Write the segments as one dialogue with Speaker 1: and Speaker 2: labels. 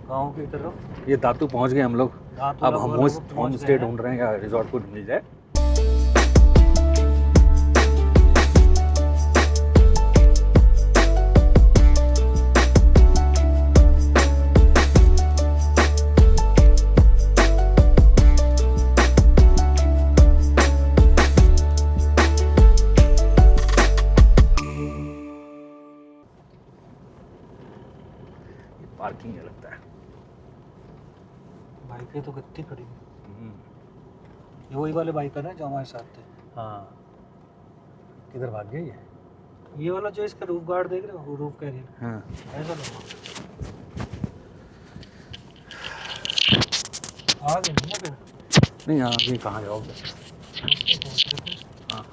Speaker 1: गाँव की तरफ।
Speaker 2: ये दातू पहुंच गए हम लोग।
Speaker 1: दातू
Speaker 2: अब हम
Speaker 1: लगभग
Speaker 2: होम
Speaker 1: पहुंच
Speaker 2: स्टे
Speaker 1: गए हैं।
Speaker 2: ढूंढ रहे हैं या रिजॉर्ट को मिल जाए। पार्किंग है लगता है।
Speaker 1: बाइकें तो कितनी खड़ी हैं।
Speaker 2: हम्म,
Speaker 1: ये वही वाले बाइक है ना जो हमारे साथ थे।
Speaker 2: हाँ। किधर भाग गई है?
Speaker 1: ये वाला जो इसका रूफ गार्ड देख रहे हो, रूफ कैरियर
Speaker 2: हाँ।
Speaker 1: ऐसा लगा। आगे नहीं है फिर।
Speaker 2: नहीं आगे कहाँ जाओगे?
Speaker 1: उसको पहुंच रहे थे।
Speaker 2: हाँ।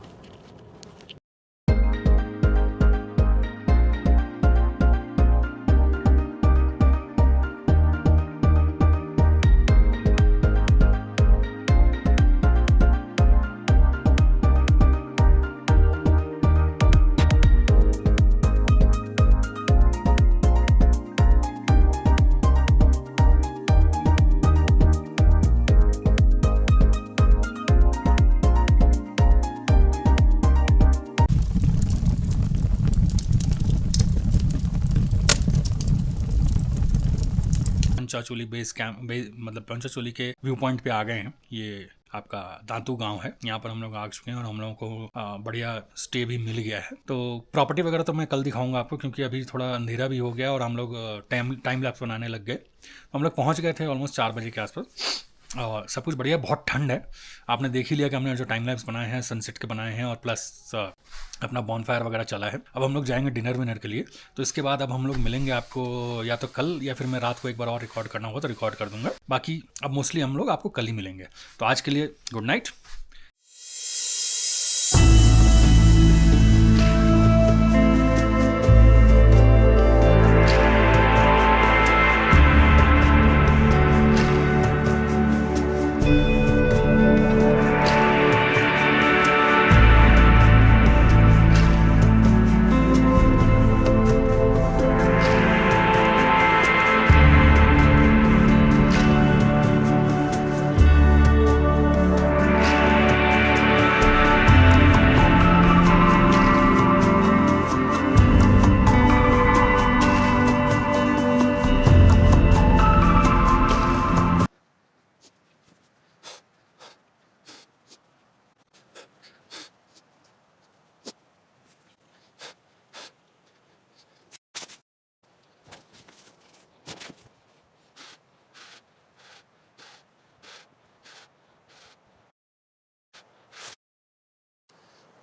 Speaker 2: पंचाचोली बेस कैंप मतलब पंचाचोली के व्यू पॉइंट पे आ गए हैं। ये आपका दांतू गांव है। यहाँ पर हम लोग आ चुके हैं और हम लोगों को बढ़िया स्टे भी मिल गया है। तो प्रॉपर्टी वगैरह तो मैं कल दिखाऊंगा आपको, क्योंकि अभी थोड़ा अंधेरा भी हो गया और हम लोग टाइम लैप्स बनाने लग गए। तो हम लोग पहुँच गए थे ऑलमोस्ट 4 बजे के आसपास और सब कुछ बढ़िया। बहुत ठंड है। आपने देख ही लिया कि हमने जो टाइम लैप्स बनाए हैं सनसेट के बनाए हैं और प्लस अपना बॉनफायर वगैरह चला है। अब हम लोग जाएंगे डिनर विनर के लिए। तो इसके बाद अब हम लोग मिलेंगे आपको या तो कल या फिर मैं रात को एक बार और रिकॉर्ड करना होगा तो रिकॉर्ड कर दूंगा। बाकी अब मोस्टली हम लोग आपको कल ही मिलेंगे। तो आज के लिए गुड नाइट।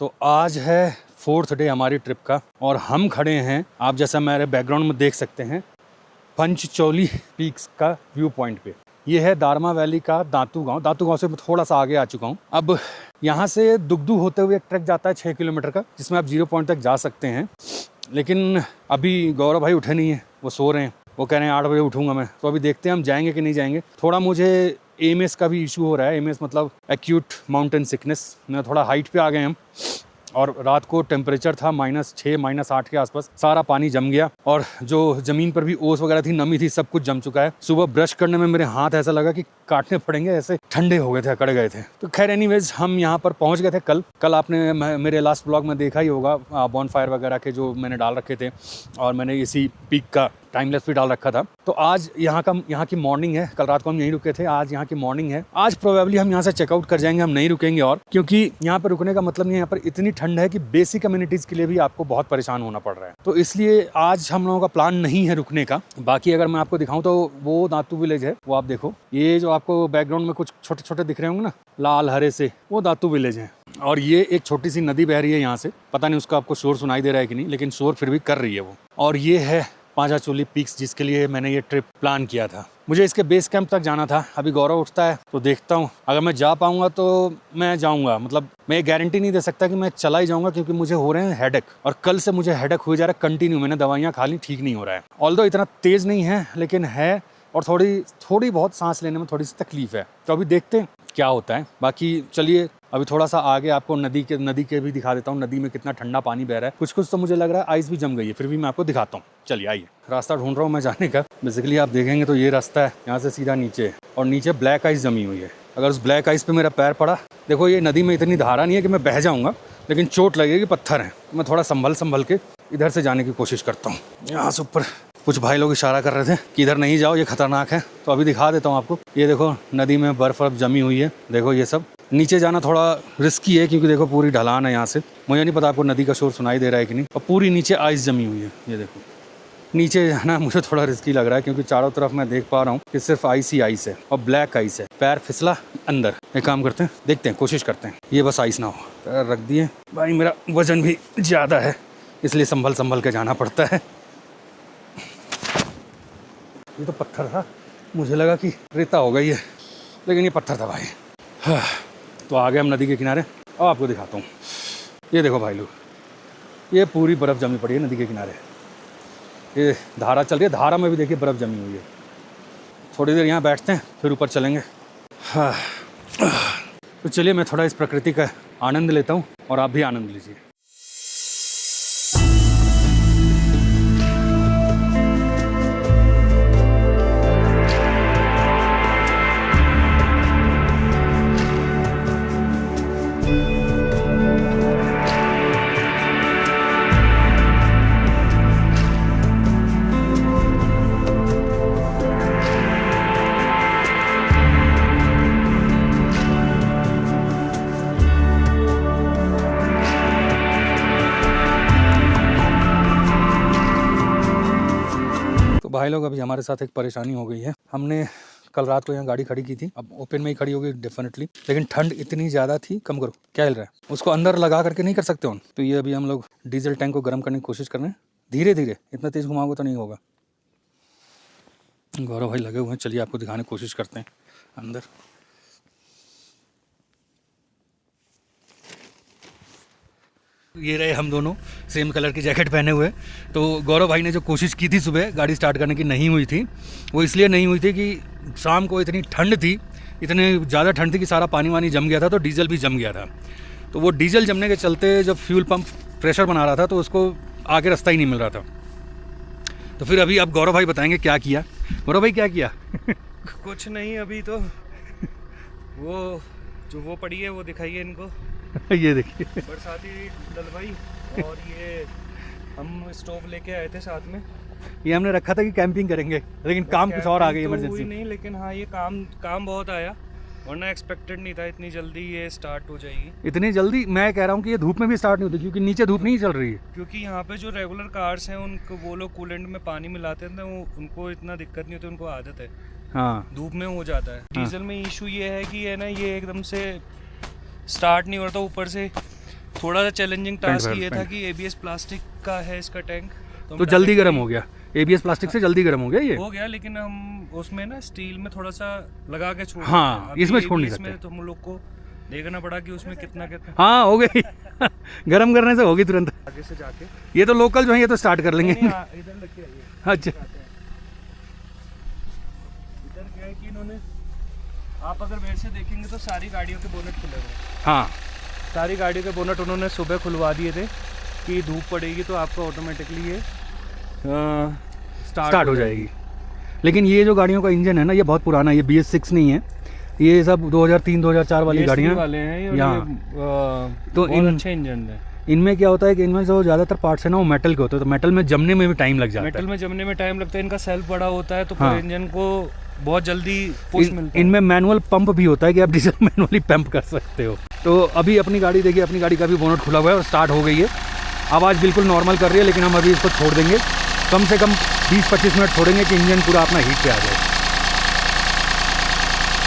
Speaker 2: तो आज है 4th डे हमारी ट्रिप का और हम खड़े हैं, आप जैसा मेरे बैकग्राउंड में देख सकते हैं, पंचचोली पीक्स का व्यू पॉइंट पे। ये है दारमा वैली का दांतू गांव। दांतू गांव से मैं थोड़ा सा आगे आ चुका हूँ। अब यहाँ से दुगदू होते हुए एक ट्रैक जाता है 6 किलोमीटर का, जिसमें आप 0 पॉइंट तक जा सकते हैं। लेकिन अभी गौरव भाई उठे नहीं हैं, वो सो रहे हैं। वो कह रहे हैं 8 बजे उठूंगा मैं। तो अभी देखते हैं हम जाएंगे कि नहीं जाएंगे। थोड़ा मुझे एमएस का भी इशू हो रहा है। एमएस मतलब एक्यूट माउंटेन सिकनेस। मैं थोड़ा हाइट पे आ गए हम और रात को टेम्परेचर था -6 -8 के आसपास। सारा पानी जम गया और जो ज़मीन पर भी ओस वगैरह थी, नमी थी, सब कुछ जम चुका है। सुबह ब्रश करने में मेरे हाथ ऐसा लगा कि काटने पड़ेंगे, ऐसे ठंडे हो गए थे, अकड़ गए थे। तो खैर एनीवेज हम यहाँ पर पहुँच गए थे कल आपने मेरे लास्ट ब्लॉग में देखा ही होगा बॉन फायर वगैरह के जो मैंने डाल रखे थे और मैंने इसी पीक का टाइमलेस भी डाल रखा था। तो आज यहाँ की मॉर्निंग है। कल रात को हम यहीं रुके थे, आज यहाँ की मॉर्निंग है। आज प्रोबेबली हम यहाँ से चेकआउट कर जाएंगे, हम नहीं रुकेंगे और, क्योंकि यहाँ पर रुकने का मतलब नहीं है। यहाँ पर इतनी ठंड है कि बेसिक कम्युनिटीज़ के लिए भी आपको बहुत परेशान होना पड़ रहा है। तो इसलिए आज हम लोगों का प्लान नहीं है रुकने का। बाकी अगर मैं आपको दिखाऊँ तो वो दातू विलेज है, वो आप देखो। ये जो आपको बैकग्राउंड में कुछ छोटे छोटे दिख रहे होंगे ना, लाल हरे से, वो दातू विलेज है। और ये एक छोटी सी नदी बह रही है यहाँ से। पता नहीं उसका आपको शोर सुनाई दे रहा है कि नहीं, लेकिन शोर फिर भी कर रही है वो। और ये है पंचाचोली पीक्स, जिसके लिए मैंने ये ट्रिप प्लान किया था। मुझे इसके बेस कैंप तक जाना था। अभी गौरव उठता है तो देखता हूँ, अगर मैं जा पाऊंगा तो मैं जाऊंगा। मतलब मैं गारंटी नहीं दे सकता कि मैं चला ही जाऊंगा, क्योंकि मुझे हो रहे हैं हेडेक और कल से मुझे हेडेक हो जा रहा है कंटिन्यू। मैंने दवाइयाँ खा ली, ठीक नहीं हो रहा है। ऑल्दो इतना तेज नहीं है, लेकिन है और थोड़ी बहुत सांस लेने में थोड़ी सी तकलीफ है। तो अभी देखते हैं क्या होता है। बाकी चलिए अभी थोड़ा सा आगे आपको नदी के भी दिखा देता हूँ, नदी में कितना ठंडा पानी बह रहा है। कुछ कुछ तो मुझे लग रहा है आइस भी जम गई है, फिर भी मैं आपको दिखाता हूँ। चलिए आइए, रास्ता ढूंढ रहा हूँ मैं जाने का। बेसिकली आप देखेंगे तो ये रास्ता है, यहाँ से सीधा नीचे है और नीचे ब्लैक आइस जमी हुई है। अगर उस ब्लैक आइस पे मेरा पैर पड़ा, देखो ये नदी में इतनी धारा नहीं है कि मैं बह जाऊँगा, लेकिन चोट लगेगी, पत्थर है। मैं थोड़ा संभल के इधर से जाने की कोशिश करता हूँ। यहाँ से ऊपर कुछ भाई लोग इशारा कर रहे थे कि इधर नहीं जाओ, ये खतरनाक है, तो अभी दिखा देता हूँ आपको। ये देखो नदी में बर्फ़ जमी हुई है, देखो ये सब। नीचे जाना थोड़ा रिस्की है क्योंकि देखो पूरी ढलान है यहाँ से। मुझे नहीं पता आपको नदी का शोर सुनाई दे रहा है कि नहीं। और पूरी नीचे आइस जमी हुई है, ये देखो। नीचे जाना मुझे थोड़ा रिस्की लग रहा है क्योंकि चारों तरफ मैं देख पा रहा हूँ कि सिर्फ आइस ही आइस है और ब्लैक आइस है। पैर फिसला अंदर। एक काम करते हैं, देखते हैं, कोशिश करते हैं ये बस आइस ना हो। पैर रख दिए भाई, मेरा वजन भी ज़्यादा है इसलिए संभल के जाना पड़ता है। ये तो पत्थर था, मुझे लगा कि रेता हो गई है, लेकिन ये पत्थर था भाई। हाँ, तो आ गए हम नदी के किनारे। अब आपको दिखाता हूँ, ये देखो भाई लोग, ये पूरी बर्फ़ जमी पड़ी है नदी के किनारे। ये धारा चल रही है, धारा में भी देखिए बर्फ़ जमी हुई है। थोड़ी देर यहाँ बैठते हैं फिर ऊपर चलेंगे। हाँ, तो चलिए मैं थोड़ा इस प्रकृति का आनंद लेता हूँ और आप भी आनंद लीजिए। तो भाई लोग अभी हमारे साथ एक परेशानी हो गई है। हमने कल रात को यहाँ गाड़ी खड़ी की थी, अब ओपन में ही खड़ी होगी डेफिनेटली, लेकिन ठंड इतनी ज़्यादा थी। कम करो, क्या हिल रहा है, उसको अंदर लगा करके नहीं कर सकते हो। तो ये अभी हम लोग डीजल टैंक को गर्म करने की कोशिश कर रहे हैं, धीरे धीरे, इतना तेज़ घुमाओगे तो नहीं होगा। गौरव भाई लगे हुए हैं, चलिए आपको दिखाने की कोशिश करते हैं अंदर। ये रहे हम दोनों सेम कलर की जैकेट पहने हुए। तो गौरव भाई ने जो कोशिश की थी सुबह गाड़ी स्टार्ट करने की, नहीं हुई थी। वो इसलिए नहीं हुई थी कि शाम को इतनी ठंड थी, इतने ज़्यादा ठंड थी कि सारा पानी वानी जम गया था, तो डीजल भी जम गया था। तो वो डीजल जमने के चलते जब फ्यूल पंप प्रेशर बना रहा था तो उसको आगे रास्ता ही नहीं मिल रहा था। तो फिर अभी अब गौरव भाई बताएंगे क्या किया। गौरव भाई क्या किया?
Speaker 3: कुछ नहीं, अभी तो वो जो वो पड़ी है वो दिखाइए इनको।
Speaker 2: ये देखिए,
Speaker 3: बरसाती डलवाई, और ये हम स्टोव लेके आए थे साथ में।
Speaker 2: ये हमने रखा था कि कैंपिंग करेंगे, लेकिन काम कुछ और आ गई
Speaker 3: तो हुई
Speaker 2: इमरजेंसी।
Speaker 3: नहीं, लेकिन हाँ ये काम बहुत आया, वरना एक्सपेक्टेड नहीं था इतनी जल्दी ये स्टार्ट हो जाएगी।
Speaker 2: इतनी जल्दी मैं कह रहा हूँ कि ये धूप में भी स्टार्ट नहीं होती, क्योंकि नीचे धूप नहीं चल रही है।
Speaker 3: क्योंकि यहाँ पे जो रेगुलर कार्स हैं उनको वो लोग कूलेंट में पानी मिलाते थे, उनको इतना दिक्कत नहीं होती, उनको आदत है।
Speaker 2: हाँ,
Speaker 3: धूप में हो जाता है। डीजल में इशू ये है कि है ना, ये एकदम से स्टार्ट नहीं हो रहा था। ऊपर से थोड़ा सा चैलेंजिंग टास्क ये था कि एबीएस प्लास्टिक का है इसका टैंक,
Speaker 2: तो जल्दी गर्म हो गया। एबीएस प्लास्टिक से जल्दी गर्म हो गया ये
Speaker 3: हो गया, लेकिन हम उसमें ना स्टील में थोड़ा सा लगा के छोड़।
Speaker 2: हाँ, इसमें छोड़ नहीं सकते।
Speaker 3: तो हम लोग को देखना पड़ा कि उसमें कितना
Speaker 2: हाँ हो गई। गर्म करने से होगी तुरंत।
Speaker 3: आगे से जाके
Speaker 2: ये तो लोकल जो है ये तो स्टार्ट कर लेंगे।
Speaker 3: इधर लग के आइए।
Speaker 2: अच्छा,
Speaker 3: इधर क्या है कि इन्होंने, आप अगर वेट से देखेंगे तो सारी गाड़ियों के बोनट खुले हुए।
Speaker 2: हाँ,
Speaker 3: सारी गाड़ियों के बोनट उन्होंने सुबह खुलवा दिए थे कि धूप पड़ेगी तो आपका ऑटोमेटिकली ये
Speaker 2: स्टार्ट हो जाएगी। लेकिन ये जो गाड़ियों का इंजन है ना, ये बहुत पुराना है, ये BS6 नहीं है, ये सब 2003-2004 वाली गाड़ियाँ
Speaker 3: वाले हैं
Speaker 2: यहाँ।
Speaker 3: तो इन अच्छे इंजन है।
Speaker 2: इनमें क्या होता है कि इनमें जो ज़्यादातर पार्ट्स है ना वो मेटल के होते हैं, तो मेटल में जमने में भी टाइम लग जाता है।
Speaker 3: मेटल में जमने में टाइम लगता है, इनका सेल्फ बड़ा होता है, तो फिर इंजन को बहुत जल्दी पुश मिलता है।
Speaker 2: इनमें मैनुअल पंप भी होता है कि आप डीजल मैनुअली पंप कर सकते हो। तो अभी अपनी गाड़ी देखिए, अपनी गाड़ी का भी बोनट खुला हुआ है और स्टार्ट हो गई है। आवाज़ बिल्कुल नॉर्मल कर रही है, लेकिन हम अभी इसको छोड़ देंगे, कम से कम 20-25 मिनट छोड़ेंगे कि इंजन पूरा अपना हीट पे आ जाए।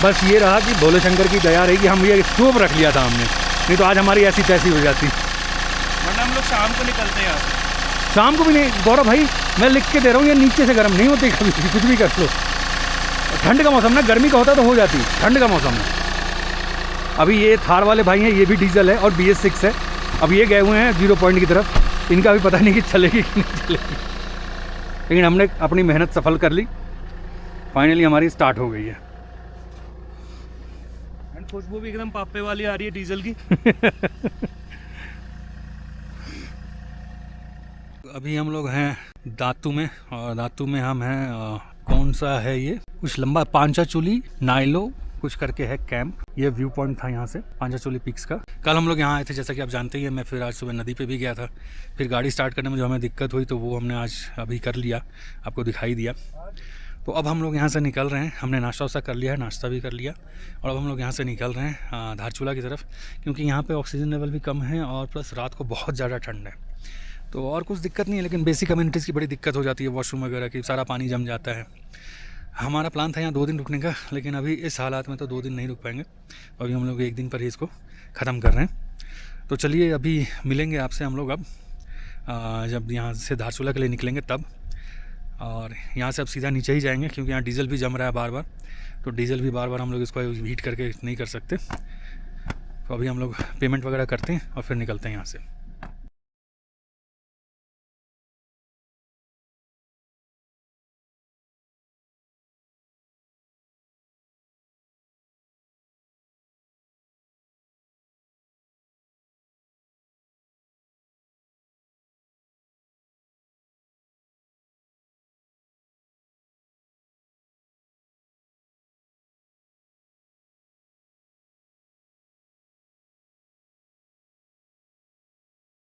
Speaker 2: बस ये रहा कि भोले शंकर की दया रही कि हम ये स्टोव रख लिया था हमने, नहीं तो आज हमारी ऐसी तैसी हो जाती।
Speaker 3: वरना हम लोग शाम को निकलते हैं यहाँ से।
Speaker 2: शाम को भी नहीं गौरव भाई, मैं लिख के दे रहा हूँ, ये नीचे से गर्म नहीं होती कभी, कुछ भी कर लो। ठंड का मौसम ना, गर्मी का होता तो हो जाती, ठंड का मौसम है। अभी ये थार वाले भाई हैं, ये भी डीजल है और BS6 है। अब ये गए हुए हैं 0 पॉइंट की तरफ, इनका भी पता नहीं कि चलेगी कि नहीं चलेगी, लेकिन हमने अपनी मेहनत सफल कर ली। फाइनली हमारी स्टार्ट हो गई है।
Speaker 3: खुशबू भी एकदम पापे वाली आ रही है डीजल की।
Speaker 2: अभी हम लोग हैं दातू में, और दातू में हम हैं कौन सा है ये, कुछ लंबा पांचाचूली नाइलो कुछ करके है कैंप। ये व्यू पॉइंट था यहाँ से पांचाचूली पिक्स का। कल हम लोग यहाँ आए थे जैसा कि आप जानते ही हैं। मैं फिर आज सुबह नदी पे भी गया था। फिर गाड़ी स्टार्ट करने में जो हमें दिक्कत हुई तो वो हमने आज अभी कर लिया, आपको दिखाई दिया। तो अब हम लोग यहाँ से निकल रहे हैं। हमने नाश्ता वास्ता कर लिया है, नाश्ता भी कर लिया, और अब हम लोग यहाँ से निकल रहे हैं धारचूला की तरफ, क्योंकि यहाँ पे ऑक्सीजन लेवल भी कम है और प्लस रात को बहुत ज़्यादा ठंड है। तो और कुछ दिक्कत नहीं है, लेकिन बेसिक कम्युनिटीज़ की बड़ी दिक्कत हो जाती है, वॉशरूम वगैरह की, सारा पानी जम जाता है। हमारा प्लान था यहाँ 2 दिन रुकने का, लेकिन अभी इस हालात में तो 2 दिन नहीं रुक पाएंगे। अभी हम लोग 1 दिन पर ही इसको ख़त्म कर रहे हैं। तो चलिए अभी मिलेंगे आपसे हम लोग अब जब यहाँ से धारचूला के लिए निकलेंगे तब। और यहाँ से अब सीधा नीचे ही जाएंगे, क्योंकि यहाँ डीजल भी जम रहा है बार बार। तो डीजल भी बार बार हम लोग इसको हीट करके नहीं कर सकते। तो अभी हम लोग पेमेंट वगैरह करते हैं और फिर निकलते हैं यहाँ से।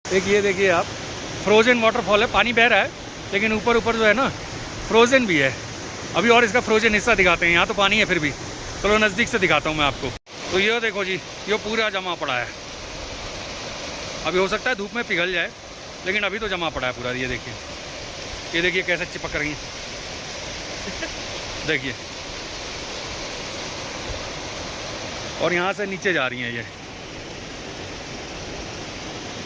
Speaker 2: एक ये देखिए आप, फ्रोज़न वाटरफॉल है, पानी बह रहा है लेकिन ऊपर ऊपर जो है ना फ्रोज़न भी है अभी। और इसका फ्रोज़न हिस्सा दिखाते हैं। यहाँ तो पानी है फिर भी, चलो नज़दीक से दिखाता हूँ मैं आपको। तो ये देखो जी, ये पूरा जमा पड़ा है। अभी हो सकता है धूप में पिघल जाए, लेकिन अभी तो जमा पड़ा है पूरा। ये देखिए कैसे चिपक रही है देखिए। और यहाँ से नीचे जा रही हैं ये।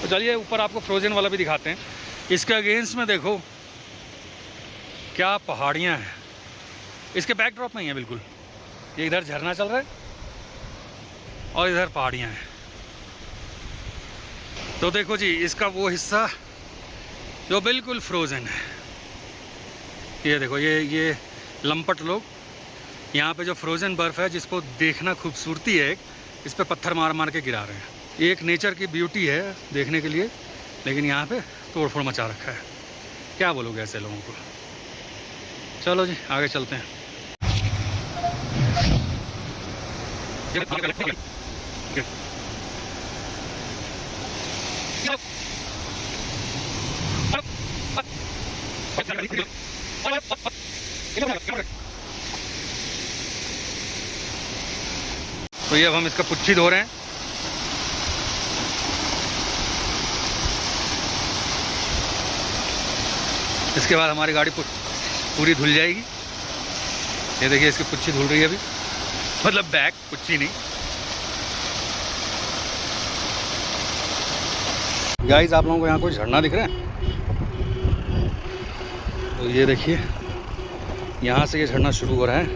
Speaker 2: तो चलिए ऊपर आपको फ्रोज़न वाला भी दिखाते हैं। इसके अगेंस्ट में देखो क्या पहाड़ियाँ हैं, इसके बैकड्रॉप में ही है बिल्कुल। ये इधर झरना चल रहा है और इधर पहाड़ियाँ हैं। तो देखो जी, इसका वो हिस्सा जो बिल्कुल फ्रोज़न है। ये देखो, ये लंपट लोग यहाँ पे जो फ्रोज़न बर्फ़ है, जिसको देखना खूबसूरती है, इस पे पत्थर मार मार के गिरा रहे हैं। एक नेचर की ब्यूटी है देखने के लिए, लेकिन यहाँ पे तोड़फोड़ मचा रखा है। क्या बोलोगे ऐसे लोगों को। चलो जी आगे चलते हैं। तो ये अब हम इसका पुच्छी धो रहे हैं। इसके बाद हमारी गाड़ी पूरी धुल जाएगी। ये देखिए इसकी पुच्छी धुल रही है अभी, मतलब बैक, पुच्छी नहीं। गाइस आप लोगों को यहाँ कोई झरना दिख रहा है? तो ये देखिए यहाँ से ये झरना शुरू हो रहा है।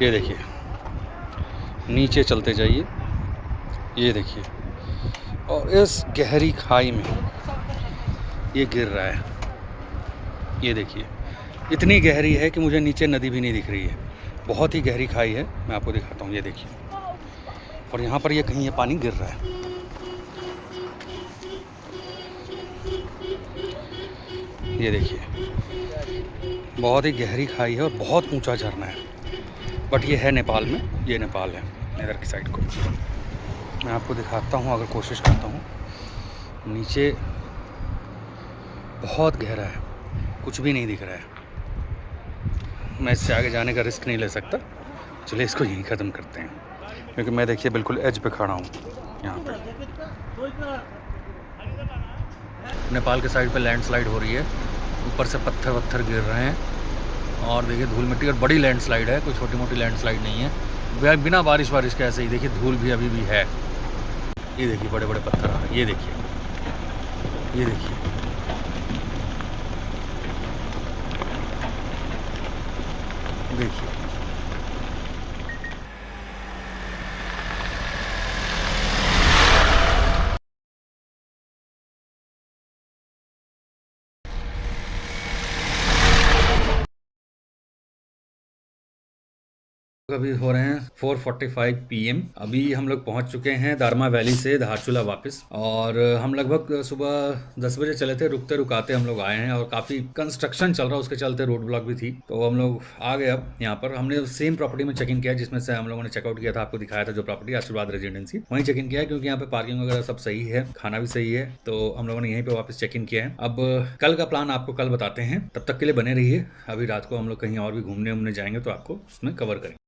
Speaker 2: ये देखिए नीचे चलते जाइए, ये देखिए, और इस गहरी खाई में ये गिर रहा है। ये देखिए इतनी गहरी है कि मुझे नीचे नदी भी नहीं दिख रही है। बहुत ही गहरी खाई है, मैं आपको दिखाता हूँ। ये देखिए, और यहाँ पर ये कहीं ये पानी गिर रहा है। ये देखिए बहुत ही गहरी खाई है और बहुत ऊंचा झरना है। बट ये है नेपाल में, ये नेपाल है इधर की साइड को। मैं आपको दिखाता हूँ, अगर कोशिश करता हूँ। नीचे बहुत गहरा है, कुछ भी नहीं दिख रहा है। मैं इससे आगे जाने का रिस्क नहीं ले सकता। चलिए इसको यहीं ख़त्म करते हैं, क्योंकि मैं देखिए बिल्कुल एज पे खड़ा हूँ यहाँ पे। नेपाल के साइड पे लैंडस्लाइड हो रही है, ऊपर से पत्थर वत्थर गिर रहे हैं, और देखिए धूल मिट्टी, और बड़ी लैंडस्लाइड है, कोई छोटी मोटी लैंडस्लाइड नहीं है। बिना बारिश के ऐसे ही देखिए धूल भी अभी भी है। ये देखिए बड़े बड़े पत्थर आ रहे हैं। ये देखिए, ये देखिए, देखिए। अभी हो रहे हैं 4:45 PM। अभी हम लोग पहुंच चुके हैं दारमा वैली से धारचूला वापस, और हम लगभग सुबह 10 बजे चले थे, रुकते रुकाते हम लोग आए हैं, और काफ़ी कंस्ट्रक्शन चल रहा, उसके चलते रोड ब्लॉक भी थी, तो हम लोग आ गए। अब यहाँ पर हमने सेम प्रॉपर्टी में चेक इन किया जिसमें से हम लोगों ने चेकआउट किया था, आपको दिखाया था जो प्रॉपर्टी आशीर्वाद रेजिडेंसी, वहीं चेक इन किया है, क्योंकि यहाँ पे पार्किंग वगैरह सब सही है, खाना भी सही है, तो हम लोगों ने यहीं पे वापस चेक इन किया है। अब कल का प्लान आपको कल बताते हैं, तब तक के लिए बने रहिए। अभी रात को हम लोग कहीं और भी घूमने जाएंगे तो आपको उसमें कवर करेंगे।